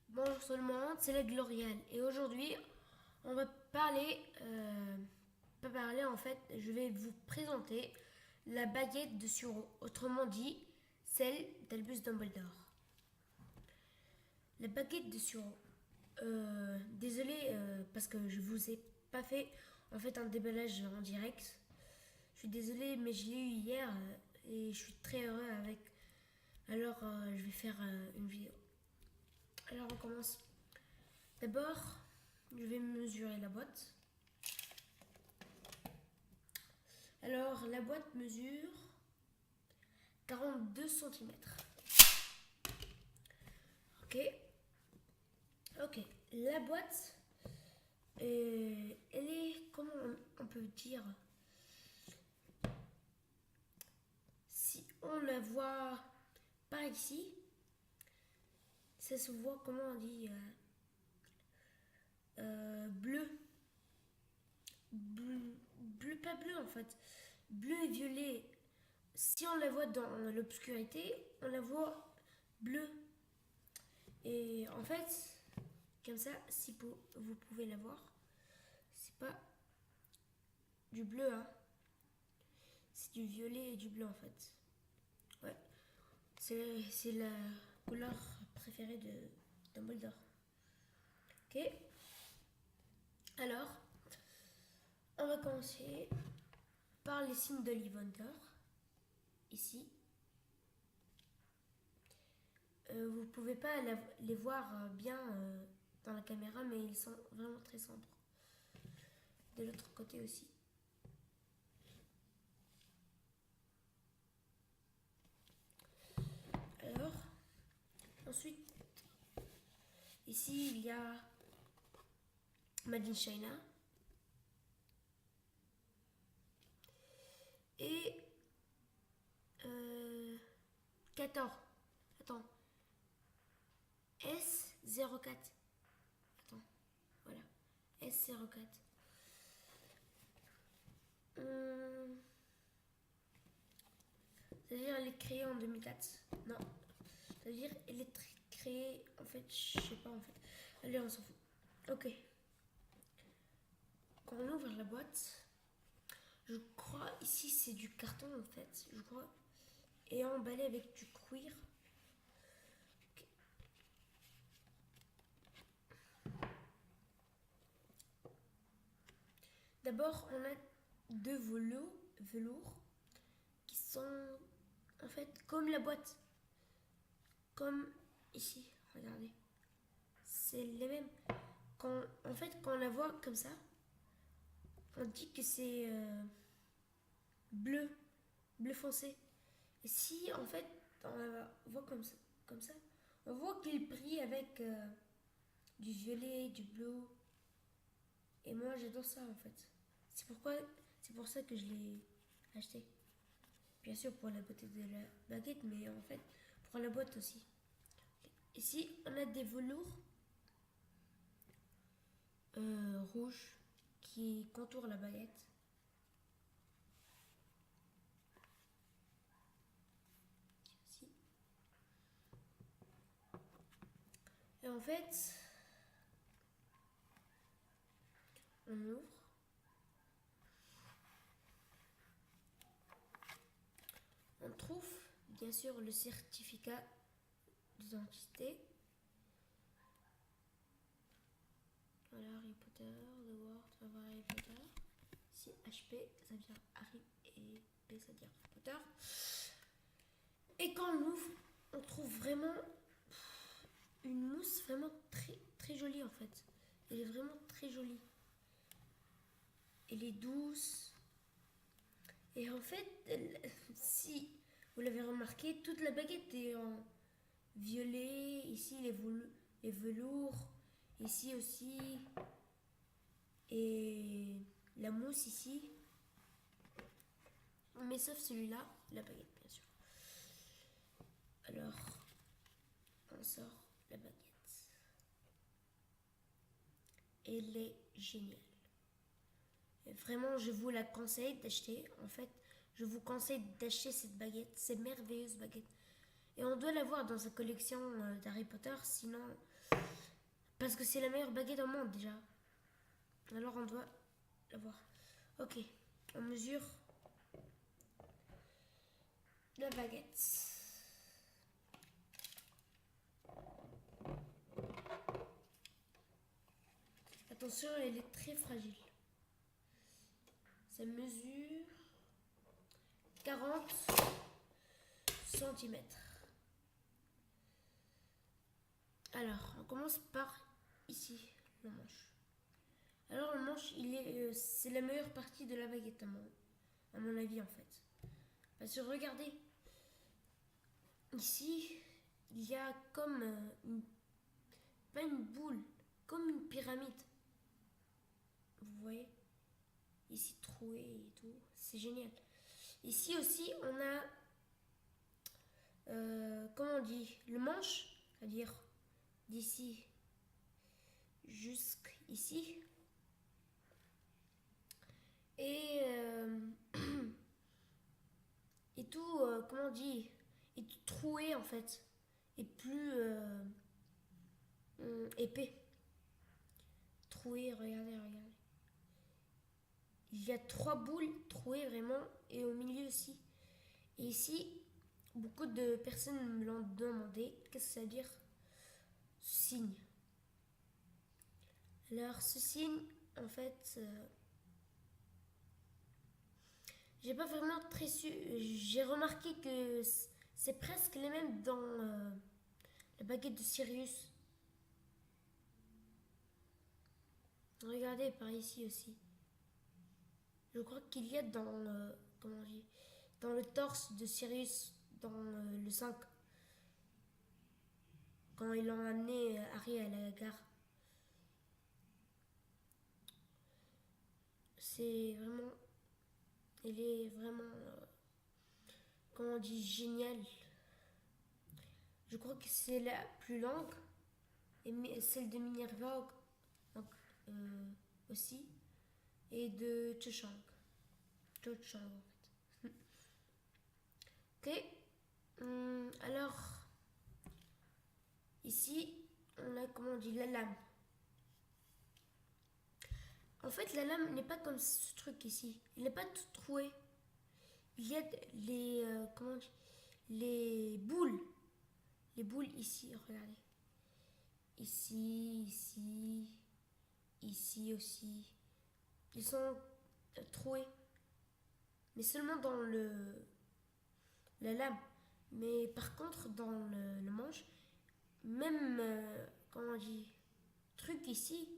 Bonjour tout le monde, c'est la Glorielle et aujourd'hui on va parler, pas parler en fait, je vais vous présenter la baguette de Suro, autrement dit celle d'Albus Dumbledore. La baguette de Suro. Désolé parce que je vous ai pas fait en fait un déballage en direct. Je suis désolée mais je l'ai eu hier et je suis très heureux avec. Alors je vais faire une vidéo. Alors on commence. D'abord, je vais mesurer la boîte. Alors la boîte mesure 42 cm. Ok. Ok. La boîte, elle est, comment on peut dire, si on la voit par ici, ça se voit, comment on dit, bleu. Bleu, pas bleu en fait. Bleu et violet. Si on la voit dans l'obscurité, on la voit bleue. Et en fait, comme ça, si vous pouvez la voir, c'est pas du bleu, hein. C'est du violet et du bleu en fait. Ouais. C'est la couleur préférée de Dumbledore. Ok. Alors, on va commencer par les signes d'Ollivander. Ici. Vous pouvez pas les voir bien dans la caméra, mais ils sont vraiment très sombres. De l'autre côté aussi. Alors, ensuite, ici il y a Made in China et 14. Attends. S04. Attends. Voilà. S04. C'est-à-dire elle est créée en 2004. Non. C'est-à-dire elle est créée en fait, je sais pas en fait. Allez, on s'en fout. Ok. Quand on ouvre la boîte, je crois ici c'est du carton en fait, je crois. Et emballé avec du cuir. Okay. D'abord, on a deux velours qui sont en fait comme la boîte. Comme ici, regardez. C'est les mêmes. En fait, quand on la voit comme ça, on dit que c'est bleu foncé. Et si en fait on la voit comme ça, on voit qu'il brille avec du violet, du bleu. Et moi j'adore ça en fait. C'est pour ça que je l'ai acheté. Bien sûr pour la beauté de la baguette, mais en fait pour la boîte aussi. Ici on a des velours rouges qui contourent la baguette. Ici. Et en fait, on ouvre. On trouve bien sûr le certificat d'identité. Voilà, Harry Potter, The World, Harry Potter. Si HP, ça vient Harry et P, ça vient Harry Potter. Et quand on ouvre, on trouve vraiment une mousse vraiment très, très jolie en fait. Elle est vraiment très jolie. Elle est douce. Et en fait, si vous l'avez remarqué, toute la baguette est en violet. Ici, les velours. Ici aussi. Et la mousse ici. Mais sauf celui-là, la baguette bien sûr. Alors, on sort la baguette. Elle est géniale. Vraiment, je vous la conseille d'acheter. En fait, je vous conseille d'acheter cette baguette. C'est merveilleuse baguette. Et on doit l'avoir dans sa collection d'Harry Potter, sinon... Parce que c'est la meilleure baguette au monde déjà. Alors on doit l'avoir. Ok, on mesure la baguette. Attention, elle est très fragile. Ça mesure 40 centimètres. Alors, on commence par ici, le manche. Alors, le manche, c'est la meilleure partie de la baguette, à mon avis, en fait. Parce que regardez, ici, il y a comme pas une boule, comme une pyramide. Vous voyez? Ici, troué et tout. C'est génial. Ici aussi, on a, comment on dit, le manche, c'est-à-dire d'ici jusqu'ici. Et, et tout, comment on dit, et tout troué en fait. Et plus épais. Troué, regardez, regardez. Il y a 3 boules trouées vraiment, et au milieu aussi. Et ici, beaucoup de personnes me l'ont demandé. Qu'est-ce que ça veut dire ce signe? Alors, ce signe, en fait, j'ai pas vraiment très su. J'ai remarqué que c'est presque les mêmes dans la baguette de Sirius. Regardez par ici aussi. Je crois qu'il y a dans, comment on dit, dans le torse de Sirius, dans le 5, quand ils l'ont amené Harry à la gare. C'est vraiment, elle est vraiment, comment on dit, géniale. Je crois que c'est la plus longue, et celle de Minerva donc, aussi, et de Cho Chang. Cho Chang en fait. Ok. Alors, ici, on a, comment on dit, la lame. En fait, la lame n'est pas comme ce truc ici. Il n'est pas tout troué. Il y a les, comment on dit, les boules. Les boules ici, regardez. Ici, ici, ici aussi. Ils sont troués. Mais seulement dans la lame. Mais par contre, dans le manche, même, comment on dit, truc ici,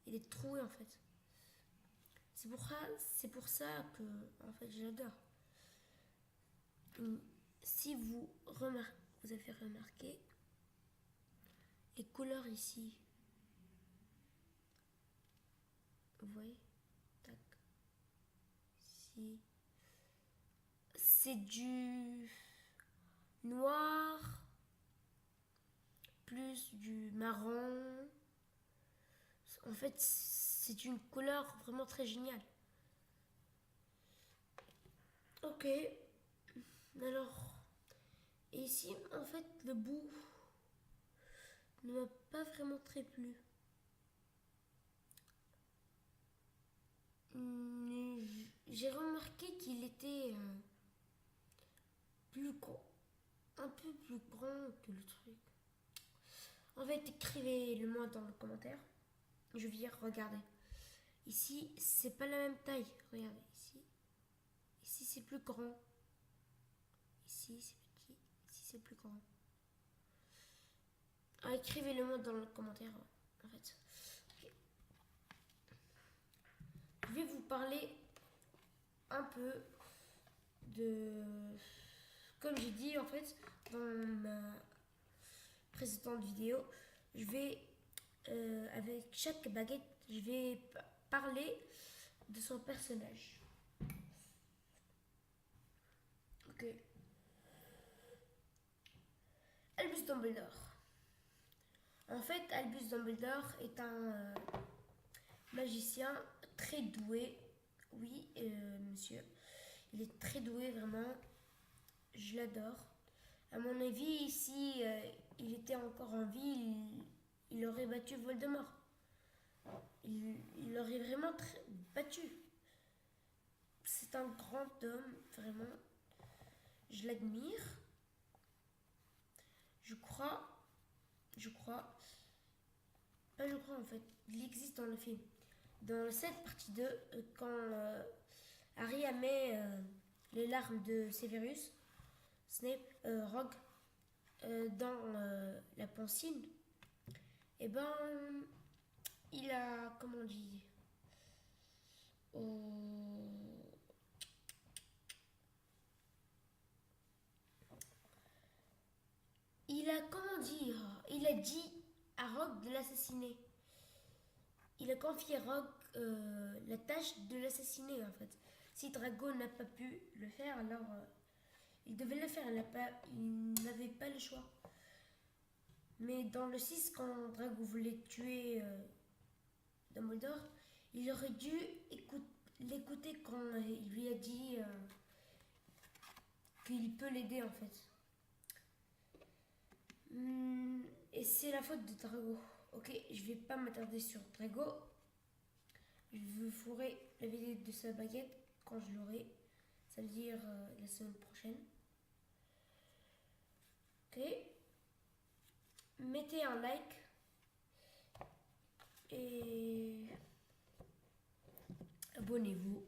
il est troué en fait. C'est pour ça que, en fait, j'adore. Si vous avez remarqué les couleurs ici. Vous voyez? Tac. Ici. C'est du noir plus du marron. En fait, c'est une couleur vraiment très géniale. Ok. Alors, ici, en fait, le bout ne m'a pas vraiment très plu. J'ai remarqué qu'il était plus grand, un peu plus grand que le truc. En fait, écrivez-le moi dans le commentaire. Je vais dire, regardez. Ici, c'est pas la même taille. Regardez, ici. Ici, c'est plus grand. Ici, c'est petit. Ici, c'est plus grand. Ah, écrivez-le moi dans le commentaire, en fait. Okay. Je vais vous parler un peu de... Comme j'ai dit, en fait, dans ma précédente vidéo, je vais, avec chaque baguette, je vais parler de son personnage. Ok. Albus Dumbledore. En fait, Albus Dumbledore est un magicien très doué Oui, monsieur. Il est très doué, vraiment. Je l'adore. À mon avis, si il était encore en vie, il aurait battu Voldemort. Il l'aurait vraiment battu. C'est un grand homme, vraiment. Je l'admire. Je crois, pas je crois en fait, il existe dans le film. Dans cette partie 2, quand Harry met les larmes de Severus Snape, Rogue, dans la pancine, et ben il a, comment on dit, il a, comment dire, il a dit à Rogue de l'assassiner. Il a confié à Rogue la tâche de l'assassiner en fait. Si Drago n'a pas pu le faire, alors il devait le faire. Il n'avait pas le choix. Mais dans le 6, quand Drago voulait tuer Dumbledore, il aurait dû l'écouter quand il lui a dit qu'il peut l'aider en fait. Et c'est la faute de Drago. Ok, je vais pas m'attarder sur Drago. Je vous ferai la vidéo de sa baguette quand je l'aurai. Ça veut dire la semaine prochaine. Ok. Mettez un like. Et abonnez-vous.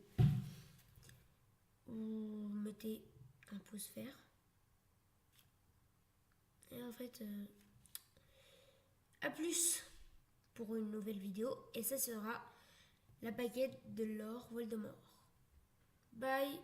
Ou mettez un pouce vert. Et en fait, à plus pour une nouvelle vidéo. Et ça sera la baguette de Lord Voldemort. Bye.